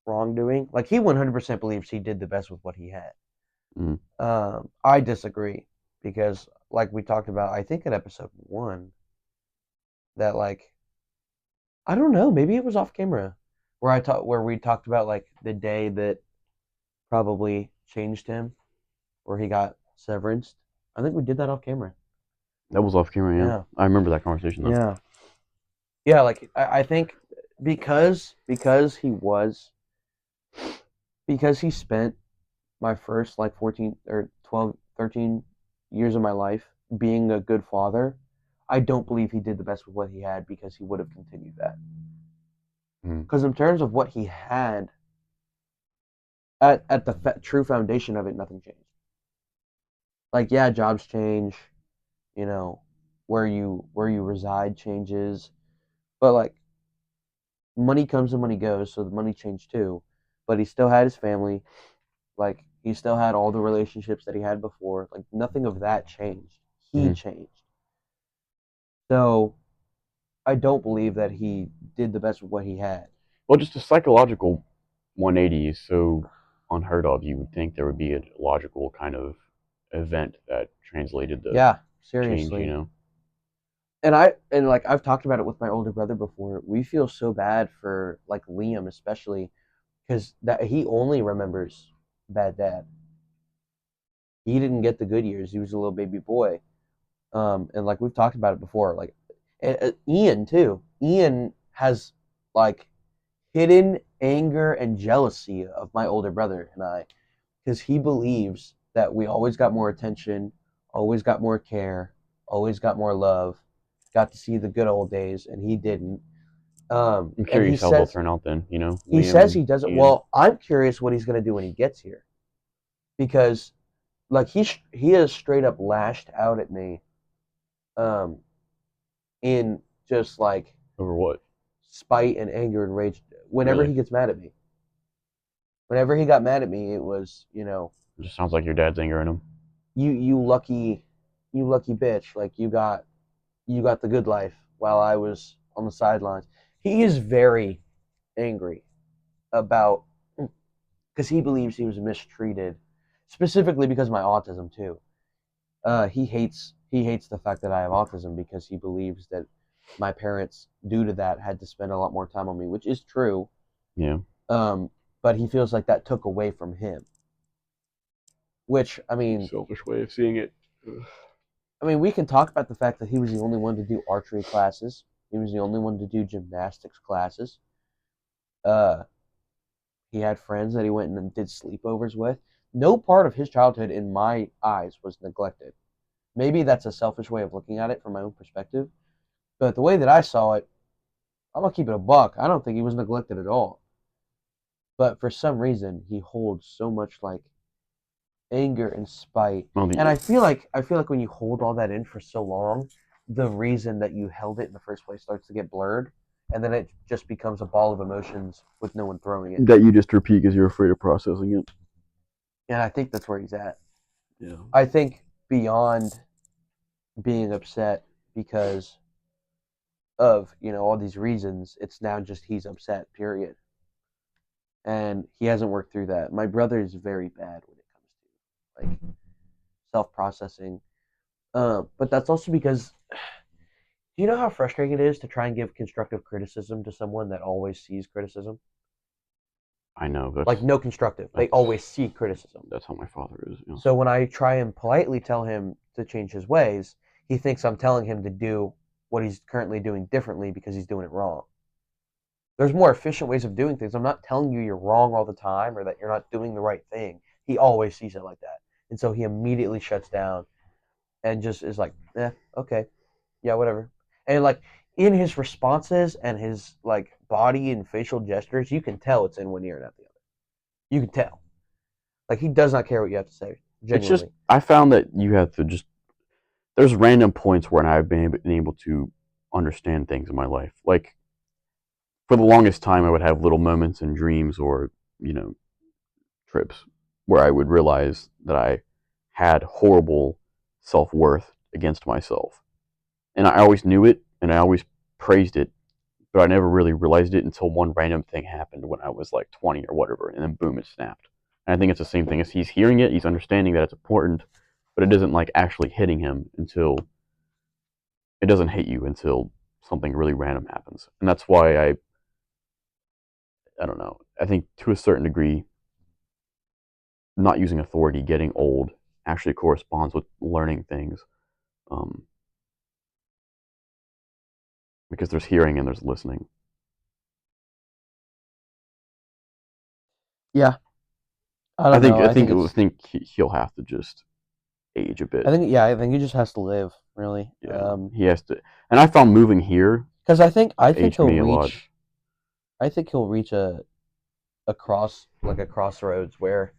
wrongdoing. Like he 100% believes he did the best with what he had. mm, I disagree because, like we talked about, I think in episode one, that like I don't know, maybe it was off camera, where we talked about like the day that probably changed him, where he got severance. I think we did that off camera. that was off camera? Yeah, Yeah, I remember that conversation though. yeah, yeah. Like I think because he spent my first like 14 or 12, 13 years of my life being a good father, I don't believe he did the best with what he had because he would have continued that. Mm. Because in terms of what he had, at the true foundation of it, nothing changed. Like, yeah, jobs change, you know, where you reside changes, but like money comes and money goes, so the money changed too. But he still had his family, like he still had all the relationships that he had before. Like nothing of that changed. He Mm. changed. So I don't believe that he did the best with what he had. Well, just a psychological 180 is so unheard of. You would think there would be a logical kind of event that translated the Yeah, change. seriously. And like I've talked about it with my older brother before. We feel so bad for like Liam especially because that he only remembers bad dad. He didn't get the good years. He was a little baby boy. And like we've talked about it before, like Ian too. Ian has like hidden anger and jealousy of my older brother and I because he believes that we always got more attention, always got more care, always got more love, got to see the good old days, and he didn't. I'm And he curious how they'll says turn out then. he Liam says and he doesn't. Ian. Well, I'm curious what he's gonna do when he gets here because like he has straight up lashed out at me, um, in just like Over what? spite and anger and rage whenever Really? he gets mad at me. Whenever he got mad at me, it was It just sounds like your dad's angering him. you lucky bitch, like you got the good life while I was on the sidelines. He is very angry about because he believes he was mistreated, specifically because of my autism too. He hates the fact that I have autism because he believes that my parents, due to that, had to spend a lot more time on me, which is true. Yeah. Um, but he feels like that took away from him. Which Selfish way of seeing it. we can talk about the fact that he was the only one to do archery classes. He was the only one to do gymnastics classes. Uh, he had friends that he went and did sleepovers with. No part of his childhood, in my eyes, was neglected. Maybe that's a selfish way of looking at it from my own perspective, but the way that I saw it, I'm gonna keep it a buck. I don't think he was neglected at all. But for some reason, he holds so much like anger and spite. Well, And the I feel like when you hold all that in for so long, the reason that you held it in the first place starts to get blurred, and then it just becomes a ball of emotions with no one throwing it. that you just repeat because you're afraid of processing it. And I think that's where he's at. Yeah. I think beyond being upset because of all these reasons, it's now just he's upset. Period. And he hasn't worked through that. My brother is very bad when it comes to like self processing. But that's also because do you know how frustrating it is to try and give constructive criticism to someone that always sees criticism? I know Like no constructive. They that's always see criticism. that's how my father is. You know? So when I try and politely tell him to change his ways, he thinks I'm telling him to do what he's currently doing differently because he's doing it wrong. There's more efficient ways of doing things. I'm not telling you you're wrong all the time or that you're not doing the right thing. He always sees it like that. And so he immediately shuts down and just is like, okay, yeah, whatever. And like in his responses and his like body and facial gestures, you can tell it's in one ear and out the other. You can tell. Like he does not care what you have to say, It's just genuinely. I found that you have to just there's random points where I've been able to understand things in my life. Like for the longest time, I would have little moments and dreams or you know trips where I would realize that I had horrible self worth against myself, and I always knew it and I always praised it, but I never really realized it until one random thing happened when I was like 20 or whatever, and then boom, it snapped. And I think it's the same thing as he's hearing it, he's understanding that it's important, but it doesn't like actually hitting him until it doesn't hit you until something really random happens. And that's why I don't know. I think to a certain degree, not using authority, getting old, actually corresponds with learning things, um, because there's hearing and there's listening. Yeah, I don't know. I think he'll have to just age a bit. I think he just has to live really. Yeah, he has to. And I found moving here Because I think aged he'll me a lot. reach a crossroads where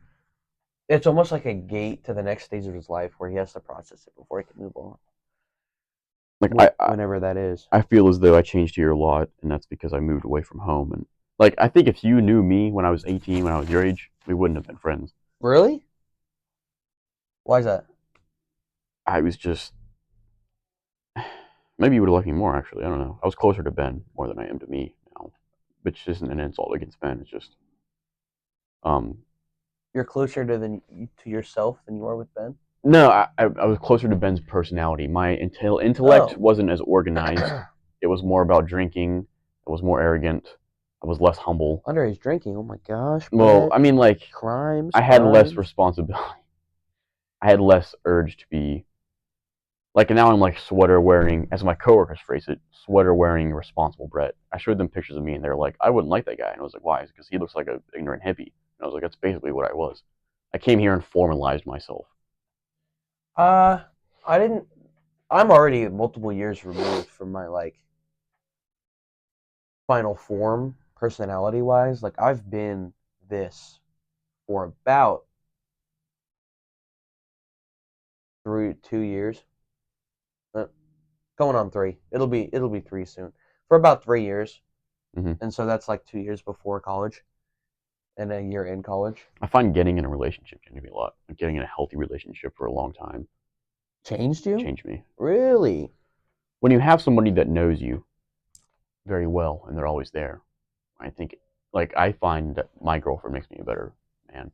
it's almost like a gate to the next stage of his life where he has to process it before he can move on. Like Whenever that is. I feel as though I changed here a lot, and that's because I moved away from home. And like I think if you knew me when I was 18, when I was your age, we wouldn't have been friends. Really? Why is that? I was just maybe you would have liked me more. Actually, I don't know. I was closer to Ben more than I am to me now, which isn't an insult against Ben. It's just um You're closer to yourself than you are with Ben. no, I was closer to Ben's personality. My intellect Oh, wasn't as organized. It was more about drinking. It was more arrogant. I was less humble. underage drinking. Oh my gosh, Well, Brett. I mean, like Crimes, I had less crimes. responsibility. I had less urge to be like now I'm like sweater wearing, as my coworkers phrase it, sweater wearing responsible Brett. I showed them pictures of me and they're like, I wouldn't like that guy, and I was like, why? Because he looks like an ignorant hippie. And I was like, that's basically what I was. I came here and formalized myself. Uh, I didn't. I'm already multiple years removed from my like final form, personality wise. Like I've been this for about 2 years. Uh, Going on three. It'll be three soon. For about 3 years, Hmm. and so that's like 2 years before college and a year in college. I find getting in a relationship changed me a lot. Like getting in a healthy relationship for a long time Changed you? changed me. Really? When you have somebody that knows you very well and they're always there, I think, like, I find that my girlfriend makes me a better man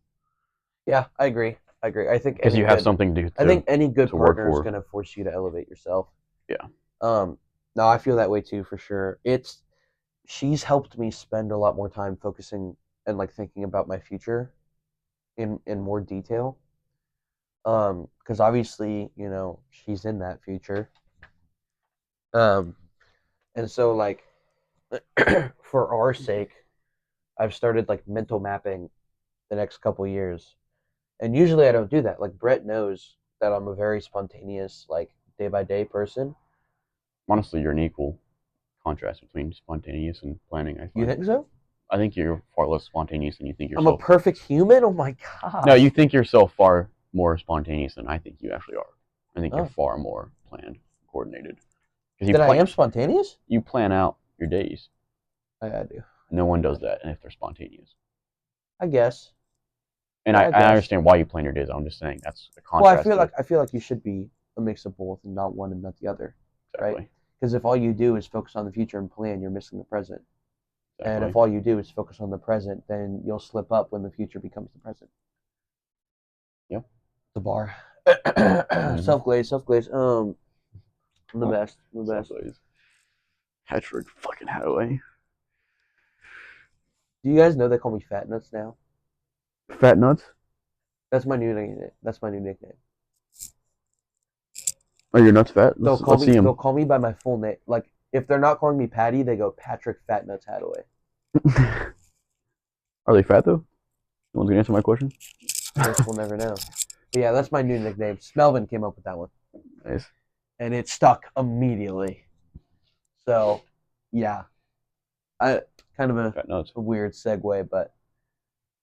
Yeah, I agree. I agree. because you have something I think any good to work partner is for. gonna force you to elevate yourself. Yeah. Um, no, I feel that way too for sure. She's helped me spend a lot more time focusing and like thinking about my future in more detail. Because obviously, she's in that future. Um, and so like for our sake, I've started like mental mapping the next couple years. And usually I don't do that. Like Brett knows that I'm a very spontaneous, like day by day person. Honestly, you're an equal contrast between spontaneous and planning, I You find. think so? I think you're far less spontaneous than you think I'm a yourself. perfect human? Oh my No, you gosh. think yourself far more spontaneous than I think you actually are. I think you're Oh. far more planned, coordinated. Because Then I am spontaneous? you plan out your days. I do. No one I does guess. that, and if they're spontaneous. I guess. And Yeah, I I guess. understand why you plan your days. I'm just saying that's a Well, contrast to I feel like you should be a mix of both and not one and not the other, right? exactly, Because if all you do is focus on the future and plan, you're missing the present. And if exactly. all you do is focus on the present, then you'll slip up when the future becomes the present. Yeah. The bar. Mm-hmm. Self glaze, self glaze. I'm the Oh, best. I'm the best. Subways. Patrick fucking Hadaway. Do you guys know they call me Fat Nuts now? Fat nuts. That's my new nickname. That's my new nickname. Are your nuts fat? They'll call Let's see me. They'll him. call me by my full name. Like if they're not calling me Patty, they go Patrick Fat Nuts Hadaway. Are they fat though? No one's gonna answer my question. I guess we'll never know. But yeah, that's my new nickname. Smelvin came up with that one, Nice. and it stuck immediately. So, yeah, I kind of Fat nuts. a weird segue, but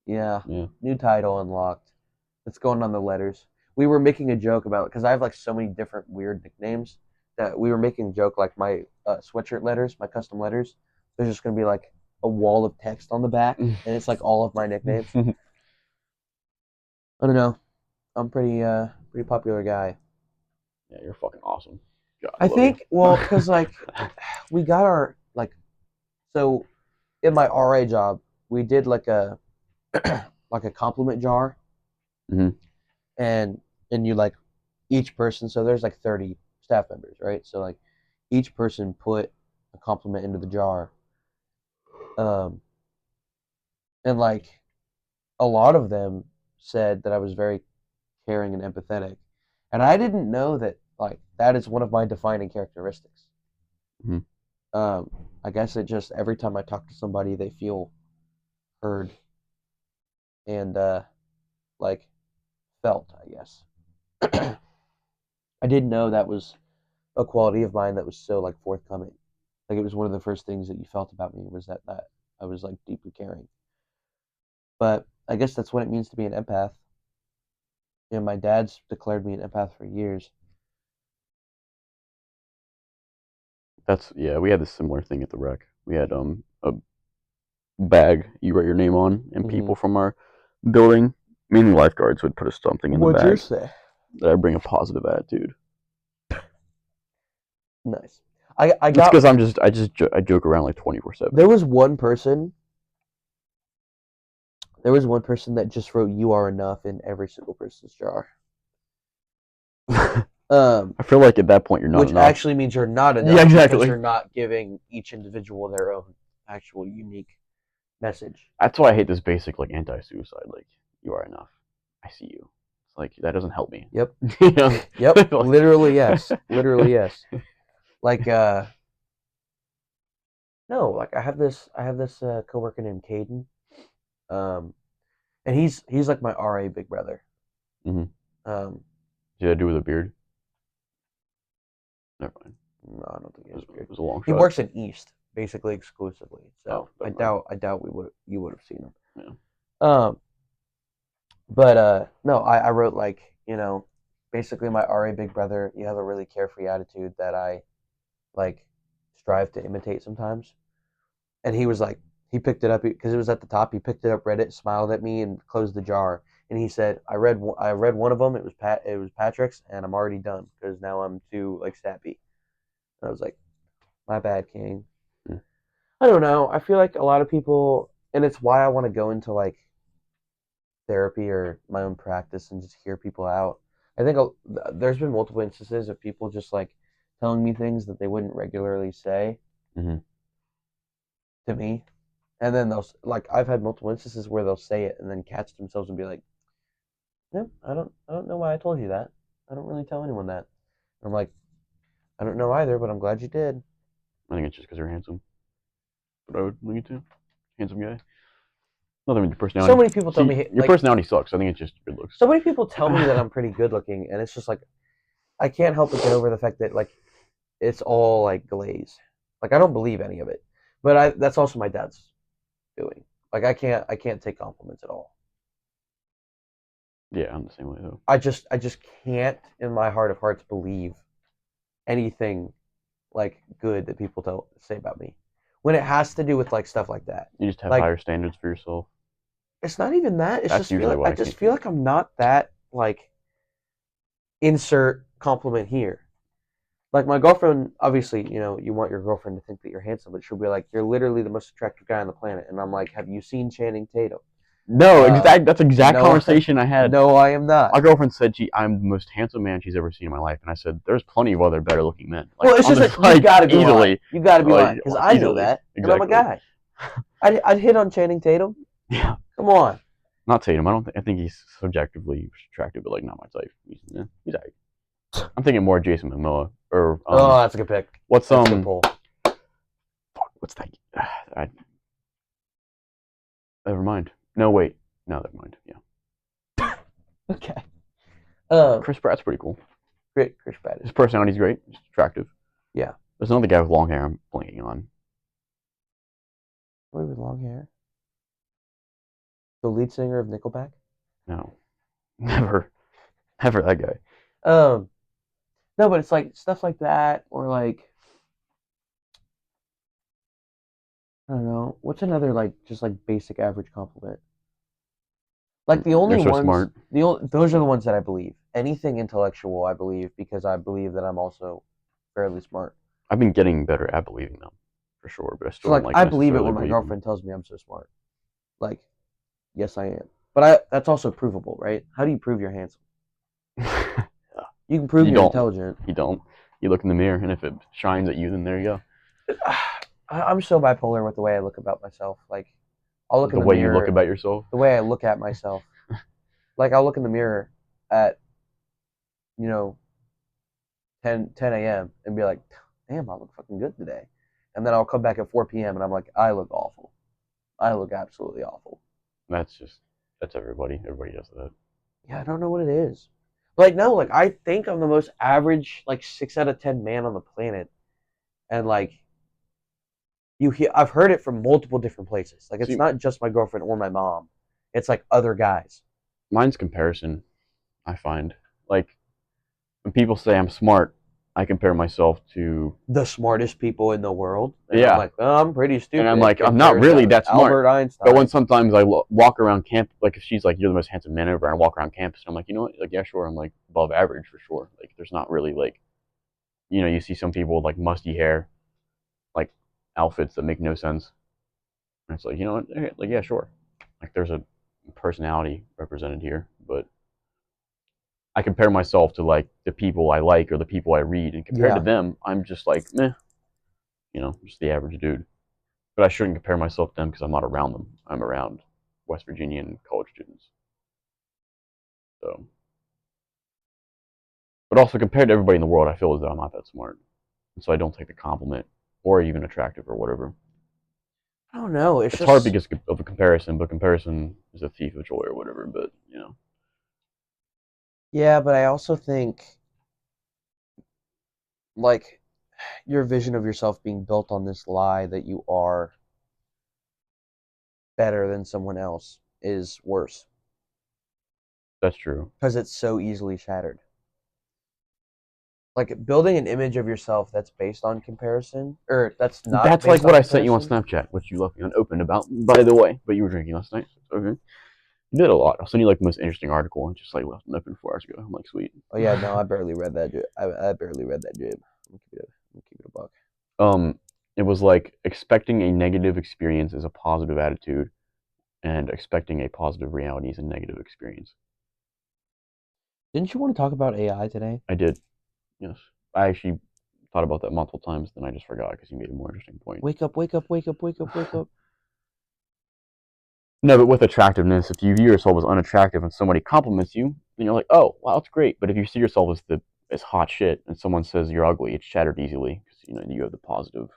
yeah, Yeah. new title unlocked. Let's go on the letters. We were making a joke about it because I have like so many different weird nicknames that we were making a joke like my sweatshirt letters, my custom letters. There's just gonna be like a wall of text on the back, and it's like all of my nicknames. Yeah, I don't know. I'm pretty popular guy. you're fucking awesome. God, I I love you. think well, cause like we got our like so in my RA job we did like a like a compliment jar hmm and you like each person so there's like 30 staff members right so like each person put a compliment into the jar um and like a lot of them said that I was very caring and empathetic and I didn't know that like that is one of my defining characteristics. hmm um I guess it just every time I talk to somebody they feel heard and like felt I guess. I didn't know that was a quality of mine that was so like forthcoming. Like it was one of the first things that you felt about me was that I was like deeply caring. But I guess that's what it means to be an empath. You know, my dad's declared me an empath for years. That's yeah. We had this similar thing at the rec. We had a bag you write your name on, and Mm-hmm. people from our building, mainly lifeguards, would put something in the What'd yours bag say? that I bring a positive attitude. Nice. I It's got because I joke around like 24/7. there was one person that just wrote "You are enough" in every single person's jar. Um, I feel like at that point you're not which enough. actually means you're not Yeah, enough because exactly. you're not giving each individual their own actual unique message. That's why I hate this basic like anti-suicide. Like you are enough. I see you. It's like that doesn't help me. Yep. You know? Yep. Literally yes. Literally yes. Like no, like I have this coworker named Caden. Um and he's like my RA big brother. mm-hmm. Um Did I do with a beard? Never mind. no, I don't think he has a beard. It was a long He shot. works in East basically exclusively. Oh, So never mind. I doubt you would have seen him. Yeah. Um but no, I wrote like, you know, basically my RA big brother, you have a really carefree attitude that I like strive to imitate sometimes. And he was like, he picked it up because it was at the top. He picked it up, read it, smiled at me, and closed the jar. And he said, I read one of them. It was Patrick's, and I'm already done because now I'm too like sappy." And I was like, "My bad, King." Mm. I don't know. I feel like a lot of people, and it's why I want to go into like therapy or my own practice and just hear people out. I think there's been multiple instances of people just like telling me things that they wouldn't regularly say Mm-hmm. to me. And then they'll like I've had multiple instances where they'll say it and then catch themselves and be like, "No, I don't know why I told you that. I don't really tell anyone that." I'm like, "I don't know either, but I'm glad you did." I think it's just because you're handsome. But I would link it to handsome guy. Nothing with your So personality. many people tell See, me your like personality sucks. I think it's just good looks. so many people tell me that I'm pretty good looking, and it's just like I can't help but get over the fact that like it's all like glaze. Like I don't believe any of it, but I that's also my dad's doing. Like I can't take compliments at all. Yeah, I'm the same way though. I just can't in my heart of hearts believe anything like good that people say about me when it has to do with like stuff like that. You just have Like higher standards for yourself. it's not even that. It's That's just usually I why I just can't. feel like I'm not that like insert compliment here. Like my girlfriend, obviously, you know, you want your girlfriend to think that you're handsome, but she'll be like, "You're literally the most attractive guy on the planet," and I'm like, "Have you seen Channing Tatum?" No, Uh, exact. That's exact no, conversation I had. no, I am not. My girlfriend said I'm the most handsome man she's ever seen in my life, and I said there's plenty of other better looking men. Like Well, it's I'm just like just you like got to be lying. easily, You got to be like lying because I know easily, that, and I'm a exactly. guy. I'd hit on Channing Tatum. Yeah, Come on. not Tatum. I don't. I think he's subjectively attractive, but like not my type. He's alright. I'm thinking more Jason Momoa or Oh, that's a good pick. what's That's a good pull. what's that? I, never mind. No, wait. No, never mind. Yeah, Okay. Um, Chris Pratt's pretty cool. great. Chris Pratt is His great. personality's great. He's attractive. Yeah. There's another guy with long hair I'm blanking on. Boy with long hair. The lead singer of Nickelback. No, never, never that guy. Um, no, but it's like stuff like that, or like I don't know. What's another like just like basic average compliment? Like the You're only so ones, smart. those are the ones that I believe. Anything intellectual, I believe because I believe that I'm also fairly smart. I've been getting better at believing them, for sure, but I So still don't like like I believe it necessarily when my believe them. girlfriend tells me I'm so smart. Like, yes, I am. But I that's also provable, right? How do you prove you're handsome? You can prove You you're don't. intelligent. You don't. You look in the mirror, and if it shines at you, then there you go. I'm so bipolar with the way I look about myself. Like, I'll look in The the way you look mirror, about yourself. the way I look at myself. Like, I'll look in the mirror at, you know, 10 a.m. and be like, damn, I look fucking good today. And then I'll come back at 4 p.m. and I'm like, I look awful. I look absolutely awful. That's just that's everybody. Everybody does that. Yeah, I don't know what it is. Like, no, like, I think I'm the most average, like, 6 out of 10 man on the planet. And, like, I've heard it from multiple different places. Like, it's See, not just my girlfriend or my mom. It's like other guys. mine's comparison. I find like when people say I'm smart, I compare myself to The smartest people in the world, and I'm yeah, like, oh, I'm pretty and I'm stupid like I'm not compared really to that smart. Albert But when Einstein. sometimes I walk around camp, like if she's like you're the most handsome man ever, and I walk around campus, and I'm like you know what, like yeah sure, I'm like above average for sure. Like there's not really like you see some people with like musty hair, like outfits that make no sense, and it's like you know what, like yeah sure, like there's a personality represented here, but I compare myself to like the people I like or the people I read, and compared to Yeah, them, I'm just like meh, just the average dude. But I shouldn't compare myself to them because I'm not around them. I'm around West Virginian college students. So, but also compared to everybody in the world, I feel as though I'm not that smart, and so I don't take the compliment or even attractive or whatever. I don't know. It's It's hard just because of a comparison, but comparison is a thief of joy or whatever. But yeah, but I also think like your vision of yourself being built on this lie that you are better than someone else is worse that's true. because it's so easily shattered. Like building an image of yourself that's based on comparison or that's not That's like based what on I sent you on comparison. Snapchat, which you left me unopened about, by the way. But you were drinking last night. Okay. You did a lot. I'll send you like the most interesting article and just like left it open 4 hours ago. I'm like, sweet. Oh yeah, no, I barely read that. I barely read that jib. I'm keep it a buck. um, it was like expecting a negative experience is a positive attitude, and expecting a positive reality is a negative experience. Didn't you want to talk about AI today? I did, yes. I actually thought about that multiple times, then I just forgot because you made a more interesting point. Wake up! Wake up! Wake up! Wake up! Wake up! No, but with attractiveness, if you view yourself as unattractive and somebody compliments you, then you're like, oh, wow, that's great. But if you see yourself as hot shit and someone says you're ugly, it's shattered easily because you have the positive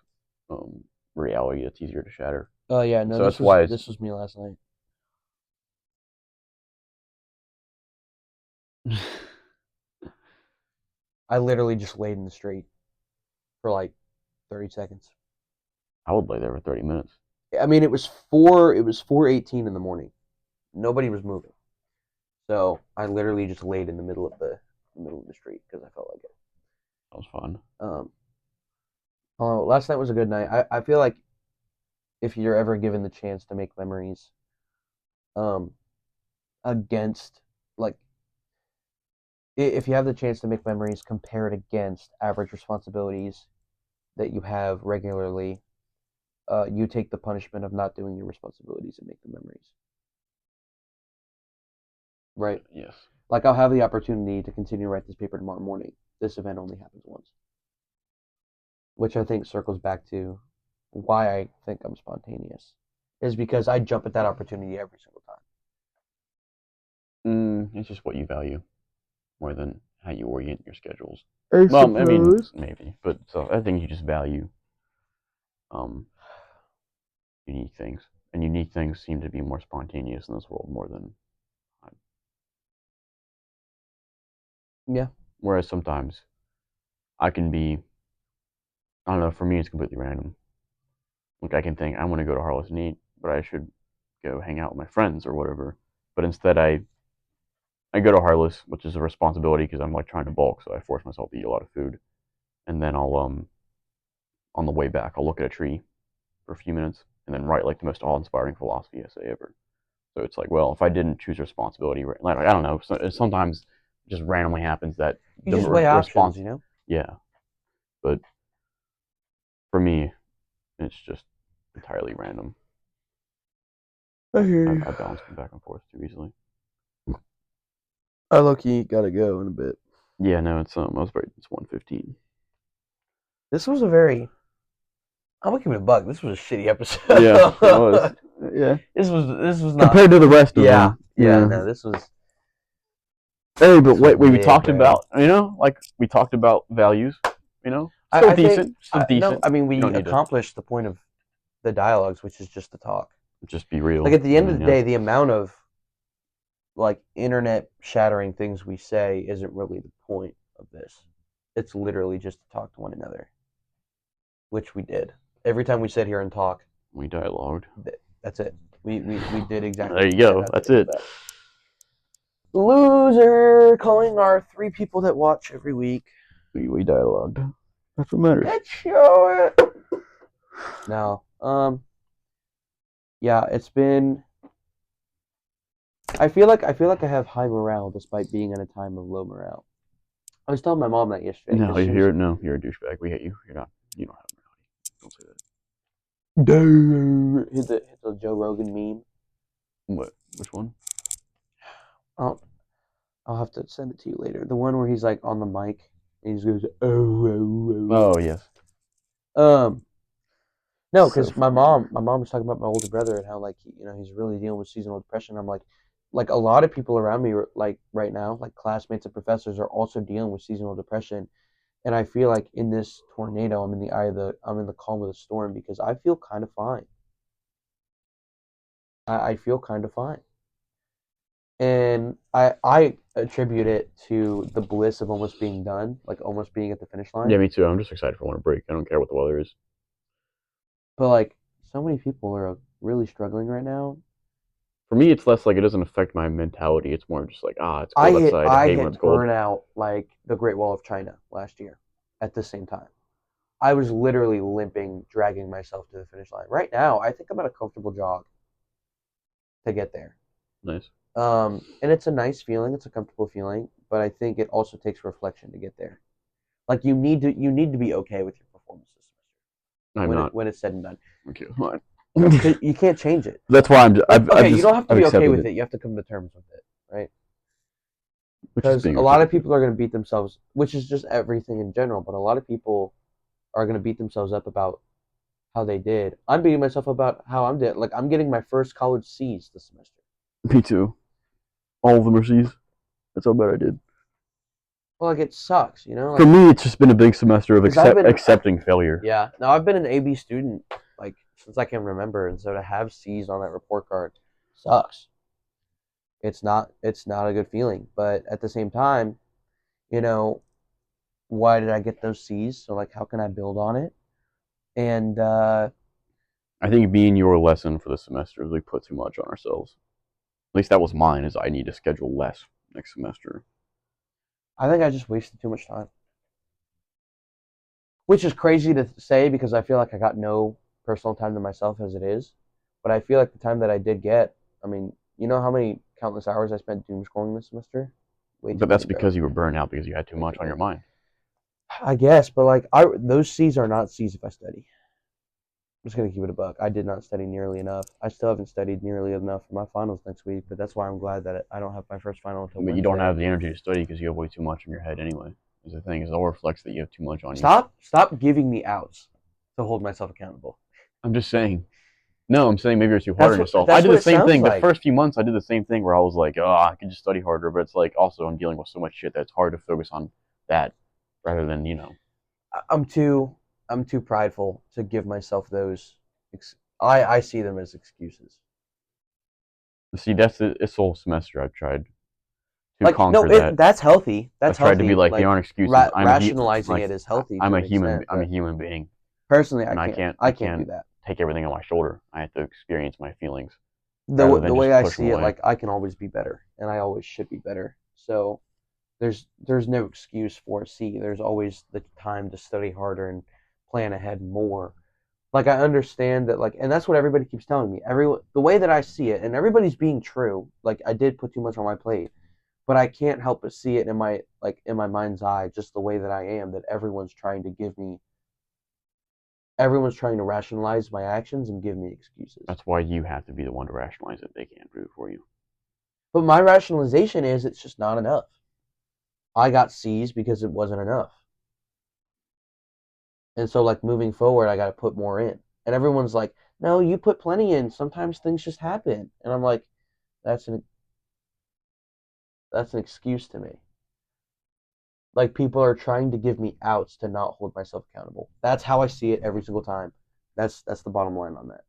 um, reality that's easier to shatter. Oh yeah, And no, so that's why it's this was me last night. I literally just laid in the street for like 30 seconds. I would lay there for 30 minutes. I mean, it was 4:18 in the morning. Nobody was moving, so I literally just laid in the middle of the street because I felt like it. That was fun. Um, last night was a good night. I feel like if you're ever given the chance to make memories, um, against like if you have the chance to make memories, compare it against average responsibilities that you have regularly. You take the punishment of not doing your responsibilities and make the memories. right? Yes. Like I'll have the opportunity to continue to write this paper tomorrow morning. This event only happens once, which I think circles back to why I think I'm spontaneous, is because I jump at that opportunity every single time. It's just what you value more than how you orient your schedules. I Well, I mean, suppose. maybe, but so I think you just value um, unique things, and unique things seem to be more spontaneous in this world more than. Yeah. Whereas sometimes I can be, I don't know. For me, it's completely random. Like I can think I want to go to Harless and eat, but I should go hang out with my friends or whatever. But instead, I go to Harless, which is a responsibility because I'm like trying to bulk, so I force myself to eat a lot of food, and then I'll on the way back I'll look at a tree for a few minutes and then write like the most awe-inspiring philosophy essay ever. So it's like, well, if I didn't choose responsibility, like I don't know, sometimes it just randomly happens that You the just weigh options, response, you know? yeah. But for me, it's just entirely random. I hear you. I bounce back and forth too easily. I low key gotta go in a bit. Yeah, no, it's 1:15. This was a very I'm gonna give it a bug. This was a shitty episode. Yeah, it was. Yeah, this was not compared to the rest of yeah. them. Yeah, Yeah. no, Hey, but this was wait, we mid, talked bro. about, like we talked about values. Still I think decent, still no, decent. I mean You we don't need to accomplished the point of the dialogues, which is just to talk. just be Like real. at the I end of mean, the yeah. day, the amount of like internet shattering things we say isn't really the point of this. It's literally just to talk to one another, which we did. Every time we sit here and talk, We dialogued. that's it. We did exactly There what you we set go. out to That's do with it. that. Loser calling our 3 people that watch every week. We dialogued. That's what matters. Let's show it. No. Yeah, it's been I feel like I have high morale despite being in a time of low morale. I was telling my mom that yesterday No, because she was no, you're a douchebag. We hate you. You're not. You don't have morality. Don't say that. hit the Joe Rogan meme. What? Which one? I'll I'll have to send it to you later. The one where he's like on the mic and he just goes oh. Oh yes. Um no, So because my funny. mom my mom was talking about my older brother and how like he's really dealing with seasonal depression. I'm like a lot of people around me like right now like classmates and professors are also dealing with seasonal depression. And I feel like in this tornado, I'm in the calm of the storm because I feel kind of fine. I feel kind of fine, and I attribute it to the bliss of almost being done, like almost being at the finish Yeah, line. me too. I'm just excited for winter break. I don't care what the weather is. But like so many people are really struggling right now. For me, it's less like it doesn't affect my mentality. It's more just like it's I cold hit outside. I I hate when hit it's cold. burnout like the Great Wall of China last year at the same time. I was literally limping, dragging myself to the finish line. Right now, I think I'm at a comfortable jog to get there. Nice. And it's a nice feeling. It's a comfortable feeling, but I think it also takes reflection to get there. Like you need to be okay with your performance this semester I'm not. when it's said and done. Okay, fine. Because you can't change it. That's why I'm. Just, Like okay, you don't have to I've be okay accepted with it, it. You have to come to terms with it, right? which is Because being a lot of articulated. people are going to beat themselves, which is just everything in general. But a lot of people are going to beat themselves up about how they did. I'm beating myself up about how I'm did. Like I'm getting my first college C's this semester. Me too. All of them are C's. That's how bad I did. Well, like it sucks, For like me, it's just been a big semester of because I've been accepting failure. yeah. Now I've been an AB student like since I can remember, and so to have C's on that report card sucks. It's not a good feeling, but at the same time, you know, why did I get those C's? So like, how can I build on it? And I think being your lesson for the semester is we put too much on ourselves. At least that was mine. Is I need to schedule less next semester. I think I just wasted too much time, which is crazy to say because I feel like I got no personal time to myself as it is. But I feel like the time that I did get, I mean, you know how many countless hours I spent doom scrolling this semester? Way too But that's many, bro. because you were burned out because you had too Way too much on many. your mind. I guess, but like those C's are not C's if I study. just gonna keep it a buck. I did not study nearly enough. I still haven't studied nearly enough for my finals next week, but that's why I'm glad that I don't have my first final until But you don't Wednesday. have the energy to study because you have way too much in your head anyway. Is the thing. It all reflects that you have too much on you. Stop giving me outs to hold myself accountable. I'm just saying. No, I'm saying maybe you're too hard on yourself. I That's did what the it same sounds thing. The like, first few months, I did the same thing where I was like, oh, I could just study harder. But it's like also I'm dealing with so much shit that it's hard to focus on that rather than I'm too prideful to give myself those. I see them as excuses. See, that's this whole semester I've tried to Like no, conquer that. that's healthy. That's I've tried to be healthy. like they Like aren't excuses. rationalizing Like it is healthy to an extent, I'm a but human being, personally, and I I can't do can't that. take everything on my shoulder. I have to experience my feelings the rather the than way just I push them see it, away. like I can always be better, and I always should be better. So there's no excuse for a C. There's always the time to study harder and plan ahead more. Like I understand that, like, and that's what everybody keeps telling me. Everyone, the way that I see it, and everybody's being true. Like I did put too much on my plate, but I can't help but see it in my mind's eye, just the way that I am. That everyone's trying to rationalize my actions and give me excuses. That's why you have to be the one to rationalize it. They can't do it for you. But my rationalization is it's just not enough. I got C's because it wasn't enough. And so like moving forward, I got to put more in. And everyone's like, "No, you put plenty in. Sometimes things just happen." And I'm like, that's an that's an excuse to me. Like people are trying to give me outs to not hold myself accountable. That's how I see it every single time. That's the bottom line on that.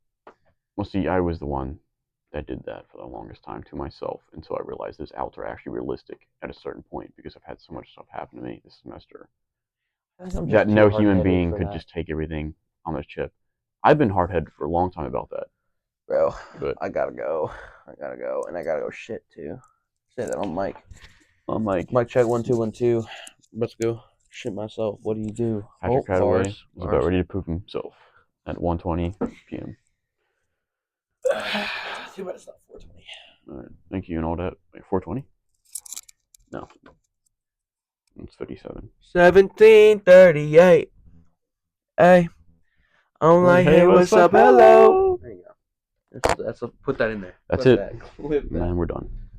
Well, see, I was the one that did that for the longest time to myself until I realized those outs are actually realistic at a certain point because I've had so much stuff happen to me this semester I think I'm that just too no hard human headed being for could that, just take everything on the chip. I've been hard headed for a long time about that, bro. but I gotta go. I gotta go, and I gotta go shit too. Say that on mic. I'm like Mic check 1 2 1 2. Let's go. Shit myself. What do you do? Patrick Oh, Cataway bars, was about bars. ready to poop himself at 1:20 p.m. Too bad it's not 4:20. All right, thank you and all that. Wait, 4:20? No, it's 57. 17:38. Hey, I'm Like, like, hey, hey, what's what's up? up? Hello. Hello. There you go. Put that in there. That's Clip it. that. Clip that. Man, we're done.